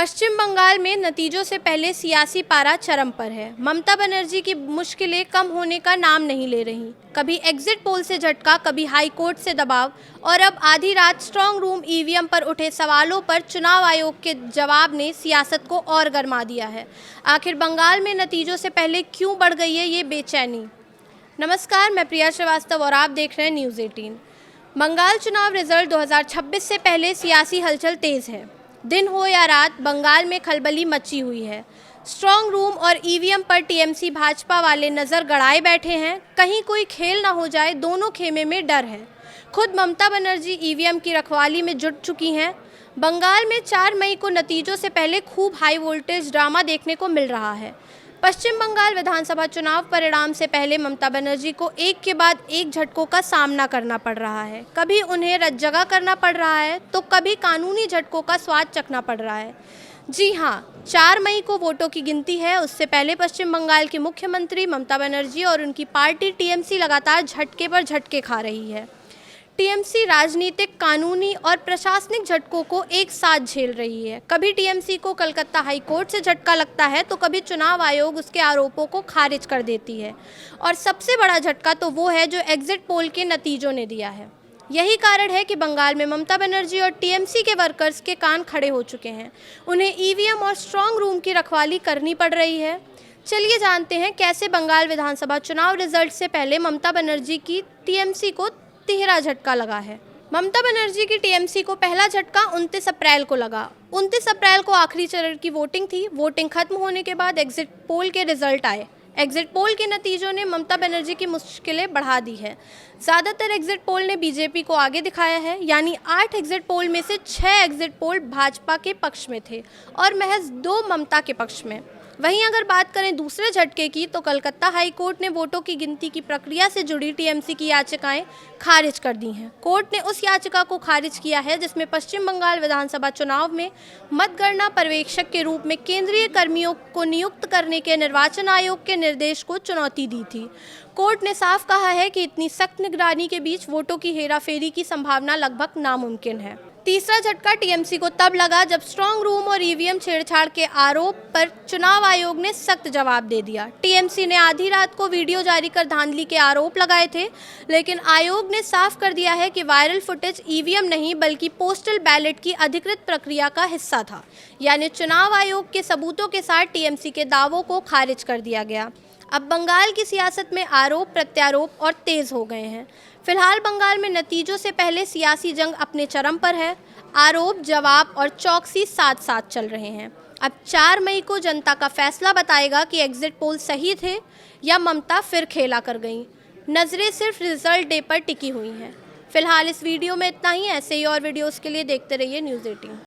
पश्चिम बंगाल में नतीजों से पहले सियासी पारा चरम पर है। ममता बनर्जी की मुश्किलें कम होने का नाम नहीं ले रही। कभी एग्जिट पोल से झटका, कभी हाई कोर्ट से दबाव और अब आधी रात स्ट्रांग रूम ईवीएम पर उठे सवालों पर चुनाव आयोग के जवाब ने सियासत को और गरमा दिया है। आखिर बंगाल में नतीजों से पहले क्यों बढ़ गई है ये बेचैनी। नमस्कार, मैं प्रिया श्रीवास्तव और आप देख रहे हैं न्यूज़ 18। बंगाल चुनाव रिजल्ट 2026 से पहले सियासी हलचल तेज़ है। दिन हो या रात, बंगाल में खलबली मची हुई है। स्ट्रांग रूम और ईवीएम पर टीएमसी भाजपा वाले नज़र गड़ाए बैठे हैं। कहीं कोई खेल ना हो जाए, दोनों खेमे में डर है। खुद ममता बनर्जी ईवीएम की रखवाली में जुट चुकी हैं। बंगाल में 4 मई को नतीजों से पहले खूब हाई वोल्टेज ड्रामा देखने को मिल रहा है। पश्चिम बंगाल विधानसभा चुनाव परिणाम से पहले ममता बनर्जी को एक के बाद एक झटकों का सामना करना पड़ रहा है। कभी उन्हें रतजगा करना पड़ रहा है तो कभी कानूनी झटकों का स्वाद चखना पड़ रहा है। जी हाँ, 4 मई को वोटों की गिनती है। उससे पहले पश्चिम बंगाल की मुख्यमंत्री ममता बनर्जी और उनकी पार्टी टीएमसी लगातार झटके पर झटके खा रही है। टीएमसी राजनीतिक, कानूनी और प्रशासनिक झटकों को एक साथ झेल रही है। कभी टीएमसी को कलकत्ता हाई कोर्ट से झटका लगता है तो कभी चुनाव आयोग उसके आरोपों को खारिज कर देती है। और सबसे बड़ा झटका तो वो है जो एग्जिट पोल के नतीजों ने दिया है। यही कारण है कि बंगाल में ममता बनर्जी और टीएमसी के वर्कर्स के कान खड़े हो चुके हैं। उन्हें ईवीएम और स्ट्रांग रूम की रखवाली करनी पड़ रही है। चलिए जानते हैं कैसे बंगाल विधानसभा चुनाव रिजल्ट से पहले ममता बनर्जी की टीएमसी को तिहरा झटका लगा है। ममता बनर्जी की टीएमसी को पहला झटका 29 अप्रैल को लगा। 29 अप्रैल को आखिरी चरण की वोटिंग थी। वोटिंग खत्म होने के बाद एग्जिट पोल के रिजल्ट आए। एग्जिट पोल के नतीजों ने ममता बनर्जी की मुश्किलें बढ़ा दी है। ज़्यादातर एग्जिट पोल ने बीजेपी को आगे दिखाया है, यानी 8 एग्जिट पोल में से 6 एग्जिट पोल भाजपा के पक्ष में थे और महज 2 ममता के पक्ष में। वहीं अगर बात करें दूसरे झटके की, तो कलकत्ता हाई कोर्ट ने वोटों की गिनती की प्रक्रिया से जुड़ी टीएमसी की याचिकाएं खारिज कर दी हैं। कोर्ट ने उस याचिका को खारिज किया है जिसमें पश्चिम बंगाल विधानसभा चुनाव में मतगणना पर्यवेक्षक के रूप में केंद्रीय कर्मियों को नियुक्त करने के निर्वाचन आयोग के निर्देश को चुनौती दी थी। कोर्ट ने साफ कहा है कि इतनी सख्त निगरानी के बीच वोटों की हेराफेरी की संभावना लगभग नामुमकिन है। तीसरा झटका टीएमसी को तब लगा जब स्ट्रांग रूम और ईवीएम छेड़छाड़ के आरोप पर चुनाव आयोग ने सख्त जवाब दे दिया। टीएमसी ने आधी रात को वीडियो जारी कर धांधली के आरोप लगाए थे, लेकिन आयोग ने साफ कर दिया है कि वायरल फुटेज ईवीएम नहीं बल्कि पोस्टल बैलेट की अधिकृत प्रक्रिया का हिस्सा था। यानी चुनाव आयोग के सबूतों के साथ टीएमसी के दावों को खारिज कर दिया गया। अब बंगाल की सियासत में आरोप प्रत्यारोप और तेज हो गए हैं। फिलहाल बंगाल में नतीजों से पहले सियासी जंग अपने चरम पर है। आरोप, जवाब और चौकसी साथ साथ चल रहे हैं। अब 4 मई को जनता का फैसला बताएगा कि एग्जिट पोल सही थे या ममता फिर खेला कर गई। नज़रें सिर्फ रिजल्ट डे पर टिकी हुई हैं। फिलहाल इस वीडियो में इतना ही। ऐसे ही और वीडियोस के लिए देखते रहिए न्यूज़ 18।